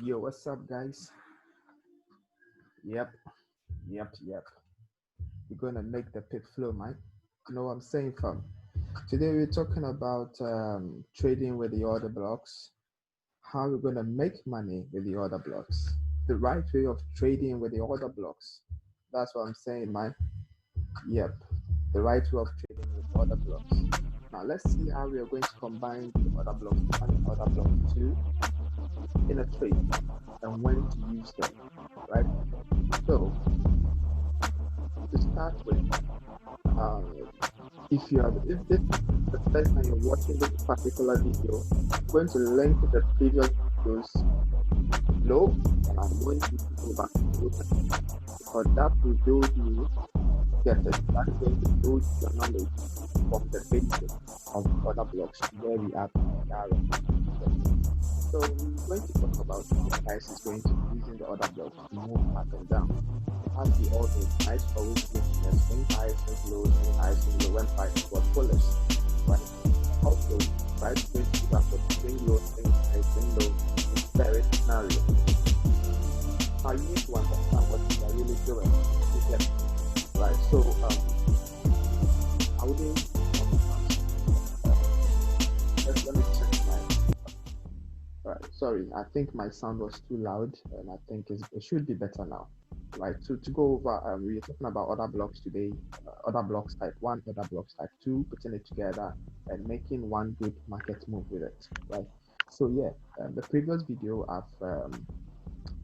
Yo, what's up, guys? Yep, yep. We're gonna make the pip flow, man. You know what I'm saying, fam? Today we're talking about trading with the order blocks, how we're gonna make money with the order blocks, the right way of trading with the order blocks. That's what I'm saying, man. Yep, the right way of trading with order blocks. Now let's see how we are going to combine the order blocks one and order block two in a trade and when to use them, right? So to start with, um, if this is the first time you're watching this particular video, I'm going to link the previous videos below, and I'm going to go back to look at it because that will build you get it. That's going to build your knowledge from the basics of other blocks to where we are right. So we're going to talk about how price is going to be using the other blocks to move up and down. As we all know, price always moves when price is low, when price is low, when price was bullish, right? Also, price going to give us a swing low, swing high, swing low in various scenarios. Now you need to understand what you are really doing to get right. So I wouldn't let me check my right. Sorry, I think my sound was too loud, and I think it should be better now. Right. So to go over, we're talking about other blocks today, other blocks type one, other blocks type two, putting it together and making one good market move with it. Right. So yeah, the previous video I've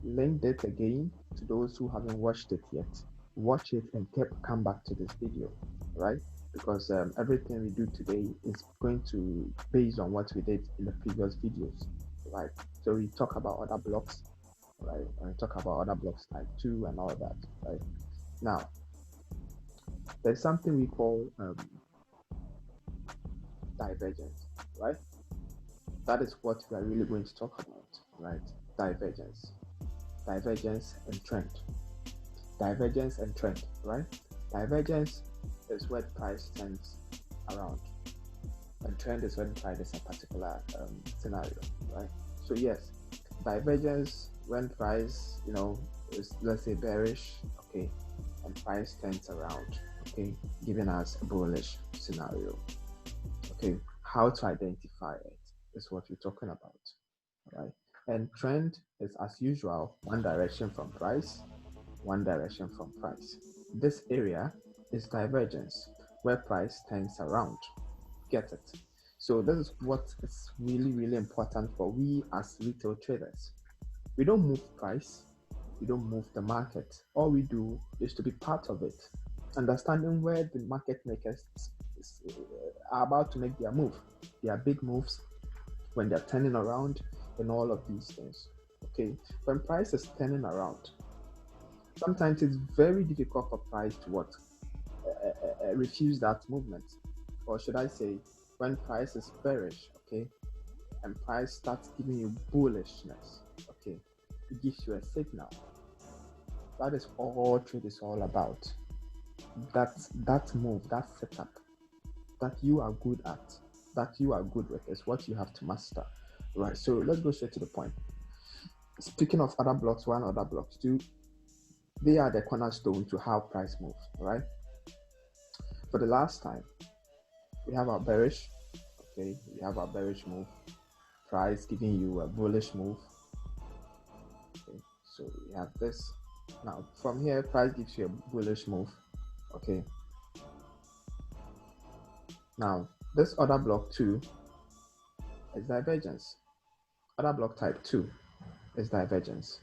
linked it again to those who haven't watched it yet. Watch it and come back to this video, right? Because everything we do today is going to based on what we did in the previous videos, right? So we talk about other blocks, right? And we talk about other blocks type two and all that, right? Now, there's something we call divergence, right? That is what we are really going to talk about, right? Divergence, divergence and trend. Divergence and trend, right? Divergence is where price tends around, and trend is when price is a particular scenario, right? So yes, divergence when price, is let's say bearish, okay, and price tends around, okay, giving us a bullish scenario, okay. How to identify it is what we're talking about, right? And trend is as usual one direction from price, one direction from price. This area is divergence, where price turns around. Get it? So this is what is really, really important for we as retail traders. We don't move price, we don't move the market. All we do is to be part of it, understanding where the market makers are about to make their move, their big moves, when they're turning around, and all of these things. Okay, when price is turning around, sometimes it's very difficult for price to what refuse that movement, or should I say, when price is bearish, okay, and price starts giving you bullishness, okay, it gives you a signal. That is all trade is all about. That move, that setup, that you are good at, that you are good with, is what you have to master, right? So let's go straight to the point. Speaking of other blocks one, other blocks two, they are the cornerstone to how price moves, right? For the last time, we have our bearish, okay, we have our bearish move, price giving you a bullish move, okay, so we have this. Now from here, price gives you a bullish move, okay. Now this other block 2 is divergence. Other block type 2 is divergence,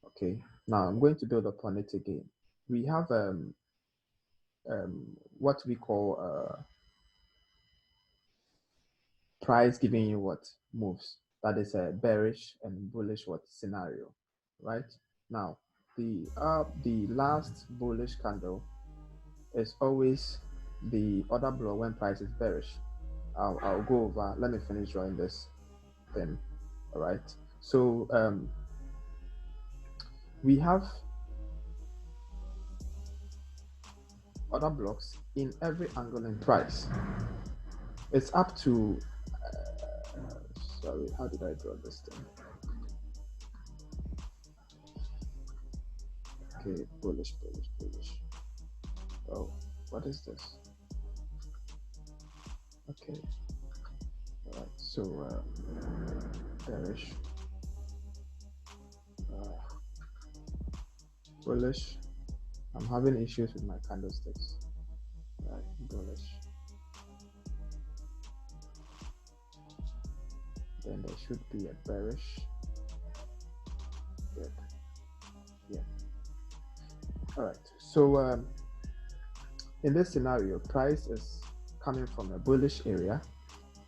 okay. Now I'm going to build upon it again. We have what we call price giving you what moves. That is a bearish and bullish what scenario, right? Now the last bullish candle is always the other block when price is bearish. I'll go over. Let me finish drawing this thing. All right. So we have other blocks in every angle in price. It's up to sorry, how did I draw this thing? Okay, bullish. Oh, what is this? Okay, all right. So bearish, bullish. I'm having issues with my candlesticks. Right, bullish. Then there should be a bearish. Good. Yeah. All right. So in this scenario, price is coming from a bullish area,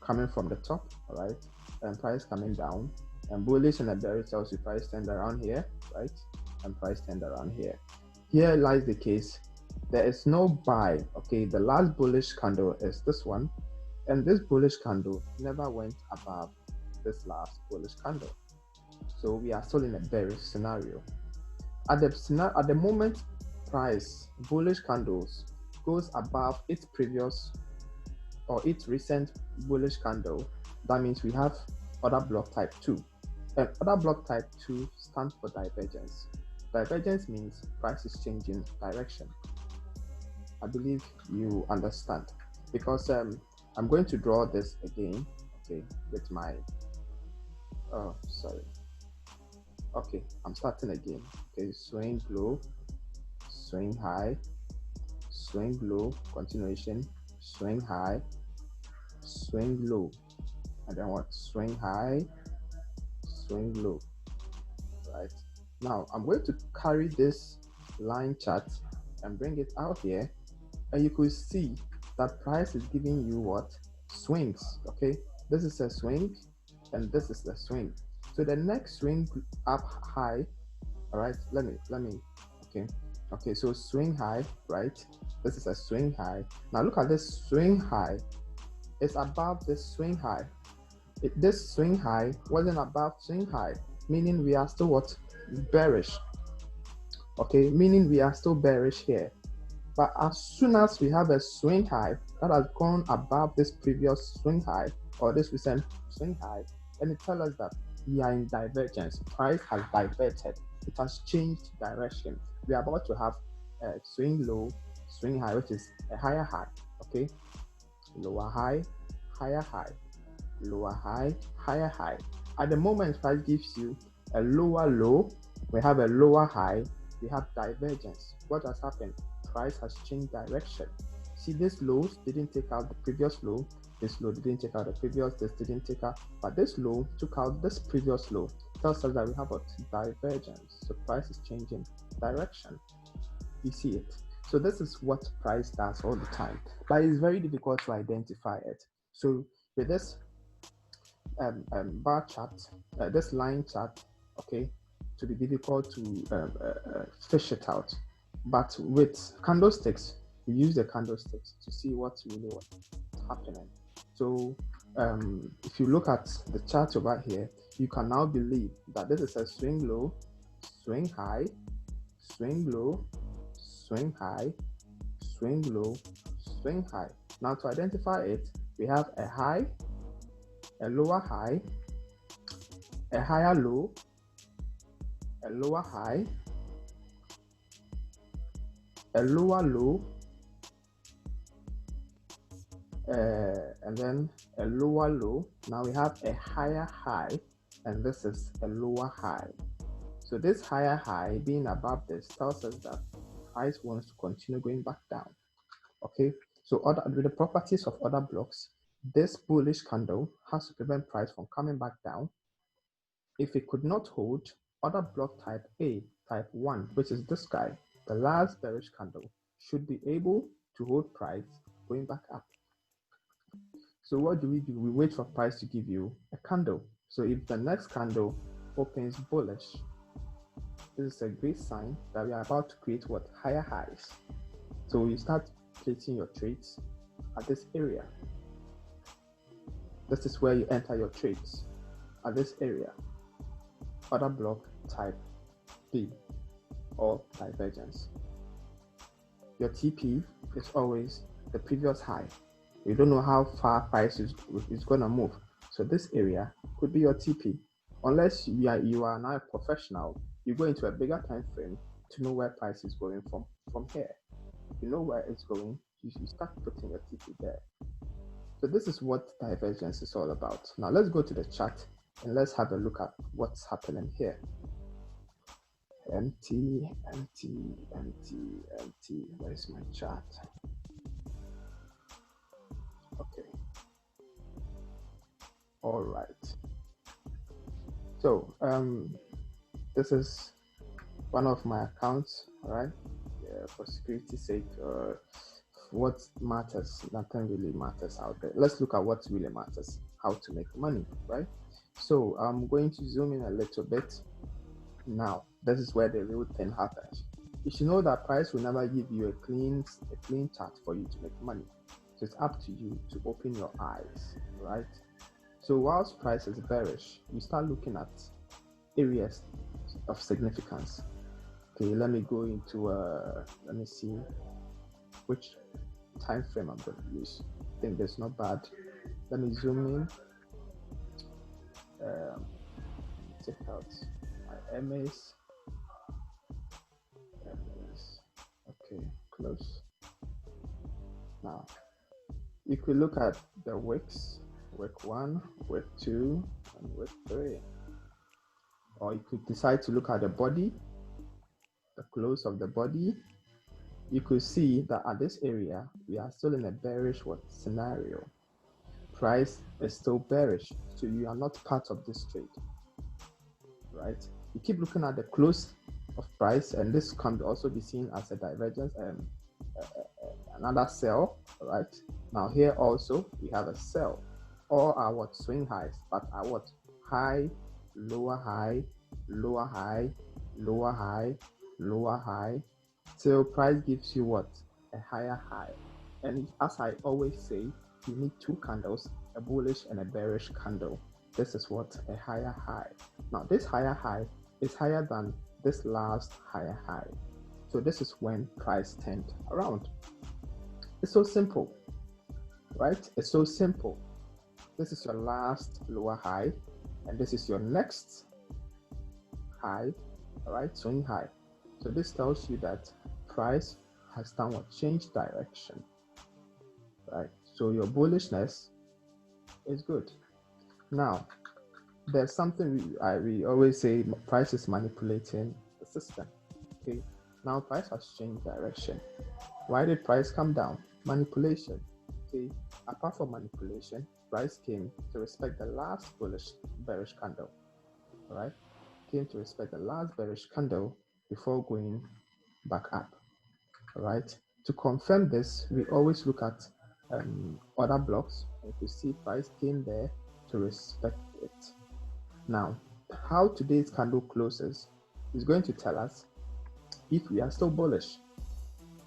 coming from the top, all right, and price coming down, and bullish and a bearish tells you price turned around here, right, and price turned around here. Here lies the case. There is no buy. Okay, the last bullish candle is this one, and this bullish candle never went above this last bullish candle. So we are still in a bearish scenario. At the moment price bullish candles goes above its previous or its recent bullish candle, that means we have order block type 2. And order block type 2 stands for divergence. Divergence means price is changing direction. I believe you understand, because I'm going to draw this again, okay, with my okay, I'm starting again. Okay, swing low, swing high, swing low, continuation, swing high, swing low, and then what? Swing high, swing low. Right now I'm going to carry this line chart and bring it out here, and you could see that price is giving you what? Swings. Okay, this is a swing and this is the swing. So the next swing up high, all right, let me okay, so swing high, right? This is a swing high. Now look at this swing high. It's above this swing high. This swing high wasn't above swing high, meaning we are still what? Bearish. Okay, meaning we are still bearish here. But as soon as we have a swing high that has gone above this previous swing high or this recent swing high, then it tells us that we are in divergence. Price has diverted. It has changed direction. We are about to have a swing low, swing high, which is a higher high. Okay, lower high, higher high, lower high, higher high. At the moment, price gives you a lower low. We have a lower high. We have divergence. What has happened? Price has changed direction. See, this low didn't take out the previous low. This low didn't take out the previous. This didn't take out, but this low took out this previous low. Tells us that we have a divergence. So price is changing direction. You see it. So this is what price does all the time, but it's very difficult to identify it. So with this bar chart, this line chart, okay, to be difficult to fish it out. But with candlesticks, we use the candlesticks to see what's really happening. So if you look at the chart over here, you can now believe that this is a swing low, swing high, swing low, swing high, swing low, swing high. Now to identify it, we have a high, a lower high, a higher low, a lower high, a lower low, and then a lower low. Now we have a higher high, and this is a lower high. So this higher high being above this tells us that price wants to continue going back down. Okay, so with the properties of order blocks, this bullish candle has to prevent price from coming back down. If it could not hold, order block type A, type 1, which is this guy, the last bearish candle, should be able to hold price going back up. So what do? We wait for price to give you a candle. So if the next candle opens bullish, this is a great sign that we are about to create what? Higher highs. So you start placing your trades at this area. This is where you enter your trades, at this area. Order block type B or divergence. Your TP is always the previous high. You don't know how far price is going to move. So this area could be your TP. Unless you are now a professional, you go into a bigger time frame to know where price is going from here. You know where it's going, you start putting your TP there. So this is what divergence is all about. Now let's go to the chart and let's have a look at what's happening here. Empty. Where's my chart? Okay. All right. So this is one of my accounts. All right. Yeah, for security's sake, what matters? Nothing really matters out there. Let's look at what really matters. How to make money, right? So I'm going to zoom in a little bit. Now, this is where the real thing happens. You should know that price will never give you a clean chart for you to make money. So it's up to you to open your eyes, right? So whilst price is bearish, you start looking at areas of significance. Okay, let me go into let me see which time frame I'm going to use. I think that's not bad. Let me zoom in. Check out my MAs. Okay, close. Now, you could look at the wicks, wick 1, wick 2, and wick 3. Or you could decide to look at the body, the close of the body. You could see that at this area, we are still in a bearish scenario. Price is still bearish, so you are not part of this trade, right? You keep looking at the close of price, and this can also be seen as a divergence and another sell, right? Now here also we have a sell. All are what? Swing highs, but are what? High, lower high, lower high, lower high, lower high, till price gives you what? A higher high. And as I always say, you need two candles, a bullish and a bearish candle. This is what? A higher high. Now this higher high is higher than this last higher high. So this is when price turned around. It's so simple, right? It's so simple. This is your last lower high, and this is your next high, all right? Swing high. So this tells you that price has downward changed direction, right? So your bullishness is good. Now, there's something we always say: price is manipulating the system. Okay. Now price has changed direction. Why did price come down? Manipulation. Okay. Apart from manipulation, price came to respect the last bearish candle. All right. Came to respect the last bearish candle before going back up. All right. To confirm this, we always look at other blocks, and you see price came there to respect it. Now, how today's candle closes is going to tell us if we are still bullish,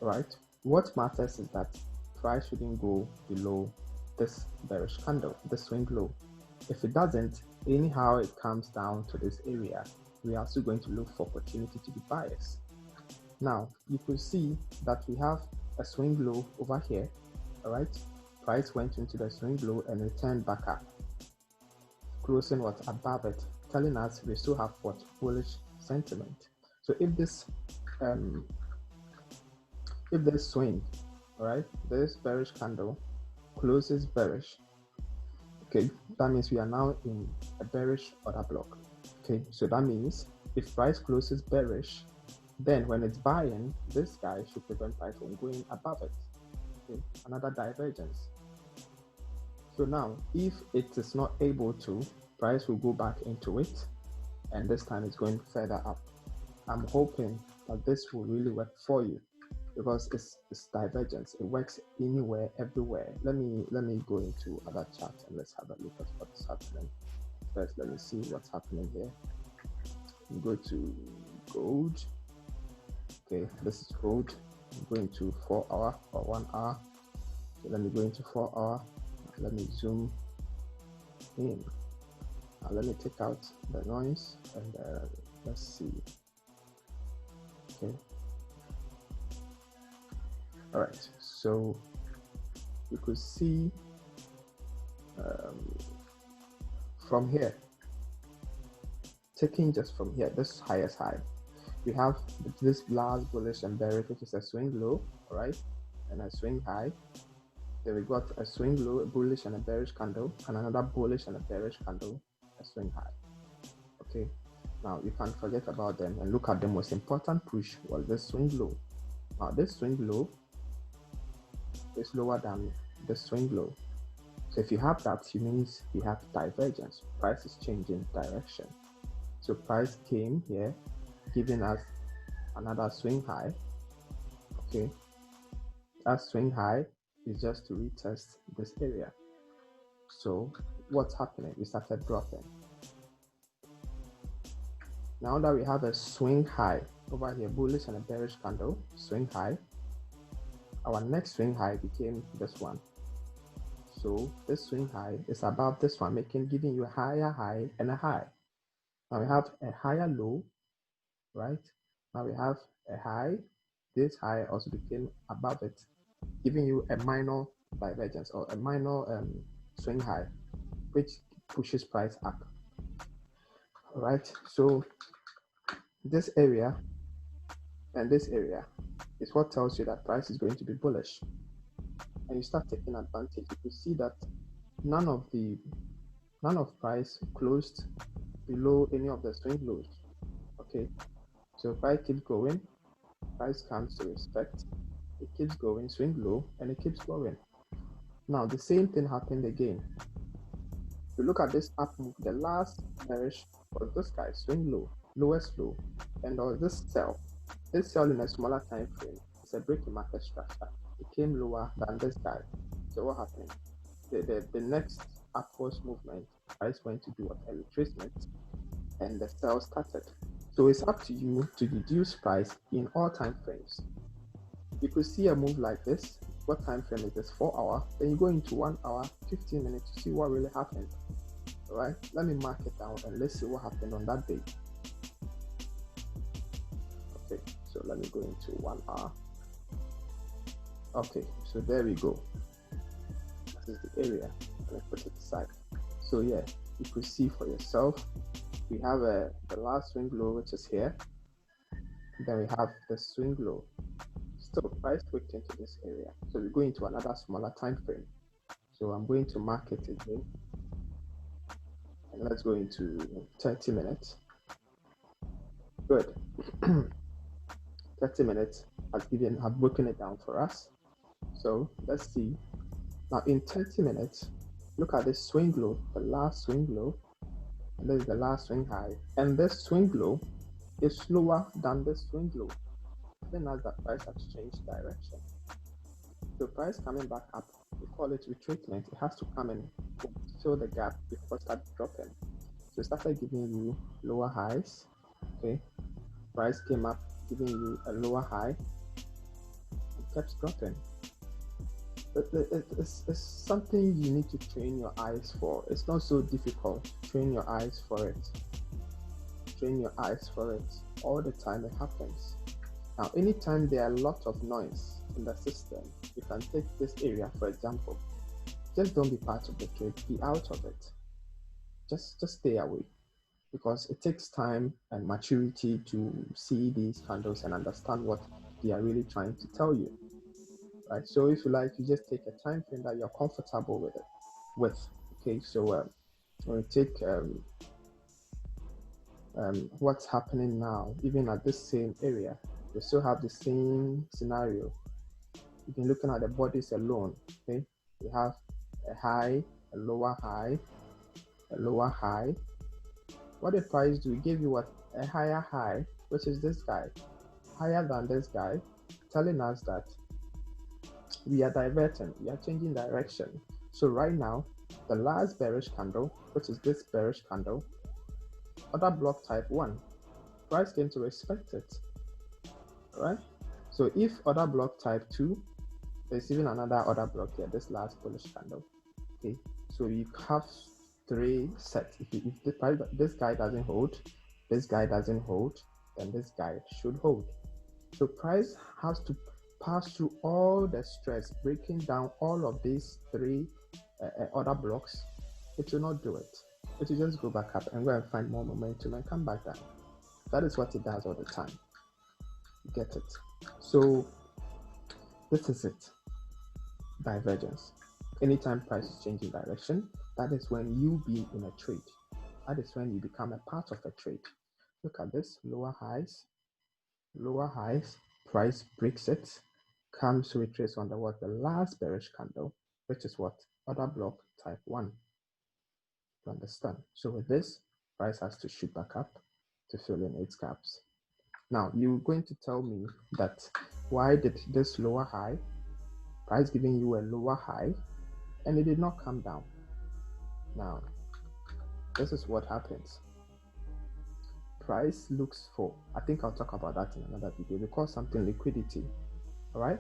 right? What matters is that price shouldn't go below this bearish candle, this swing low. If it doesn't, anyhow it comes down to this area, we are still going to look for opportunity to be buyers. Now, you could see that we have a swing low over here, all right? Price went into the swing low and returned back up, closing what? Above it, telling us we still have what? Bullish sentiment. So if this swing, all right, this bearish candle closes bearish, okay, that means we are now in a bearish order block. Okay, so that means if price closes bearish, then when it's buying, this guy should prevent price from going above it. Okay, another divergence. So now, if it is not able to, price will go back into it, and this time it's going further up. I'm hoping that this will really work for you, because it's divergence. It works anywhere, everywhere. Let me go into other charts and let's have a look at what's happening. First, let me see what's happening here. Go to gold. Okay, this is gold. I'm going to 4 hour or 1 hour. So let me go into 4 hour. Let me zoom in. Now let me take out the noise and let's see. Okay. All right. So you could see from here, taking just from here, this highest high, we have this last bullish and bearish, which is a swing low, all right, and a swing high. Then we got a swing low, a bullish and a bearish candle, and another bullish and a bearish candle, a swing high. Okay, now you can't forget about them and look at the most important push was this swing low. Now this swing low is lower than the swing low. So if you have that, it means we have divergence. Price is changing direction. So price came here, giving us another swing high. Okay, that swing high is just to retest this area. So what's happening? We started dropping. Now that we have a swing high over here, bullish and a bearish candle, swing high, our next swing high became this one. So this swing high is above this one, giving you a higher high and a high. Now we have a higher low, right? Now we have a high. This high also became above it, giving you a minor divergence or a minor swing high, which pushes price up. All right. So this area and this area is what tells you that price is going to be bullish, and you start taking advantage. You see that none of price closed below any of the swing lows. Okay, so price keeps going, price comes to respect, it keeps going, swing low, and it keeps going. Now the same thing happened again. If you look at this up move, the last bearish was this guy, swing low, lowest low, and there was this sell. This sell in a smaller time frame is a break in market structure. It came lower than this guy. So what happened? The next upwards movement, price went to do a retracement, and the sell started. So it's up to you to reduce price in all time frames. You could see a move like this. What time frame is this? 4 hour. Then you go into 1 hour, 15 minutes to see what really happened. All right, let me mark it down and let's see what happened on that day. Okay, so let me go into 1 hour. Okay, so there we go. This is the area. Let me put it aside. So yeah, you could see for yourself. We have the last swing low, which is here. Then we have the swing low. So price tweaked into this area. So we go into another smaller time frame. So I'm going to mark it again. And let's go into 30 minutes. Good. 30 minutes have broken it down for us. So let's see. Now in 30 minutes, look at this swing low, the last swing low. And this is the last swing high. And this swing low is slower than this swing low. Then as that price has changed direction. So price coming back up, we call it retreatment. It has to come and fill the gap before it starts dropping. So it started giving you lower highs. Okay. Price came up, giving you a lower high. It kept dropping. It's something you need to train your eyes for. It's not so difficult. Train your eyes for it. Train your eyes for it. All the time it happens. Now, anytime there are a lot of noise in the system, you can take this area, for example. Just don't be part of the trade. Be out of it. Just stay away, because it takes time and maturity to see these candles and understand what they are really trying to tell you. Right? So if you like, you just take a time frame that you're comfortable with. Okay, so when we take what's happening now, even at this same area, we still have the same scenario. You've been looking at the bodies alone. Okay, we have a high, a lower high, a lower high. What did price do? It gave you what? A higher high, which is this guy, higher than this guy, telling us that we are diverting, we are changing direction. So right now, the last bearish candle, which is this bearish candle, order block type 1, price came to respect it. All right, so if order block type 2, there's even another order block here, this last bullish candle. Okay, so you have 3 sets. If the price, this guy doesn't hold, this guy doesn't hold, then this guy should hold. So price has to pass through all the stress, breaking down all of these 3 order blocks. It will not do it. It will just go back up and go and find more momentum and come back down. That is what it does all the time. You get it? So this is it. Divergence. Anytime price is changing direction, that is when you be in a trade. That is when you become a part of a trade. Look at this, lower highs, price breaks it, comes to retrace on the what? The last bearish candle, which is what? Order block type 1. To understand. So with this, price has to shoot back up to fill in its gaps. Now, you're going to tell me that why did this lower high, price giving you a lower high, and it did not come down? Now, this is what happens. Price looks for, I think I'll talk about that in another video. We call something liquidity. All right,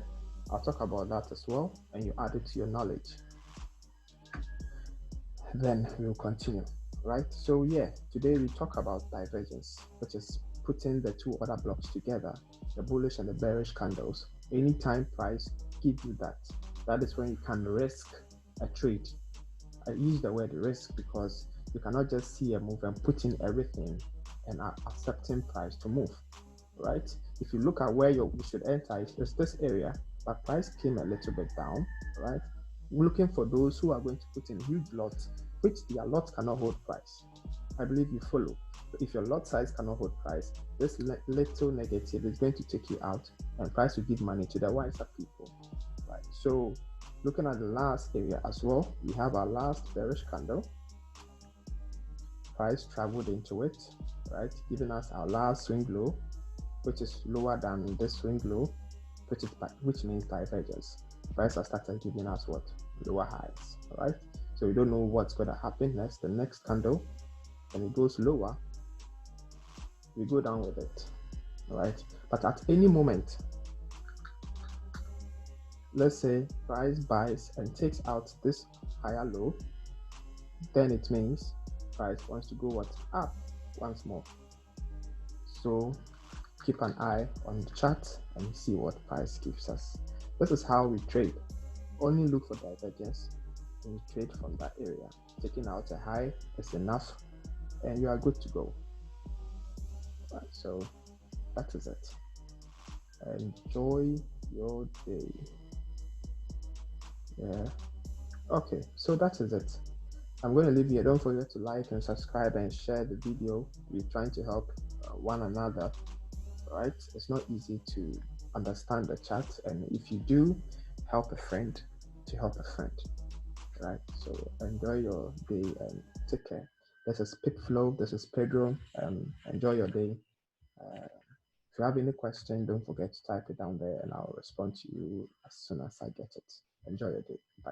I'll talk about that as well, and you add it to your knowledge. Then we'll continue. Right, so yeah, today we talk about divergence, which is putting the two other blocks together, the bullish and the bearish candles. Anytime price gives you that, that is when you can risk a trade. I use the word risk because you cannot just see a move and put in everything and are accepting price to move, right? If you look at where you should enter, it's this area, but price came a little bit down, right? Looking for those who are going to put in huge lots, which their lot cannot hold price. I believe you follow. If your lot size cannot hold price, this little negative is going to take you out, and price will give money to the wiser people, right? So looking at the last area as well, we have our last bearish candle. Price traveled into it, right, giving us our last swing low, which is lower than this swing low, which means divergence. Price has started giving us what? Lower highs, all right? So we don't know what's going to happen next. The next candle, when it goes lower, we go down with it, all right? But at any moment, let's say price buys and takes out this higher low, then it means price wants to go what? Up once more. So keep an eye on the chart and see what price gives us. This is how we trade. Only look for divergence and trade from that area. Taking out a high is enough and you are good to go. Right, so that is it. Enjoy your day. Yeah. Okay, so that is it. I'm going to leave here. Don't forget to like and subscribe and share the video. We're trying to help one another. Right? It's not easy to understand the chat, and if you do, help a friend to help a friend. Right? So enjoy your day and take care. This is Pitflow. This is Pedro. Enjoy your day. If you have any question, don't forget to type it down there, and I'll respond to you as soon as I get it. Enjoy your day. Bye.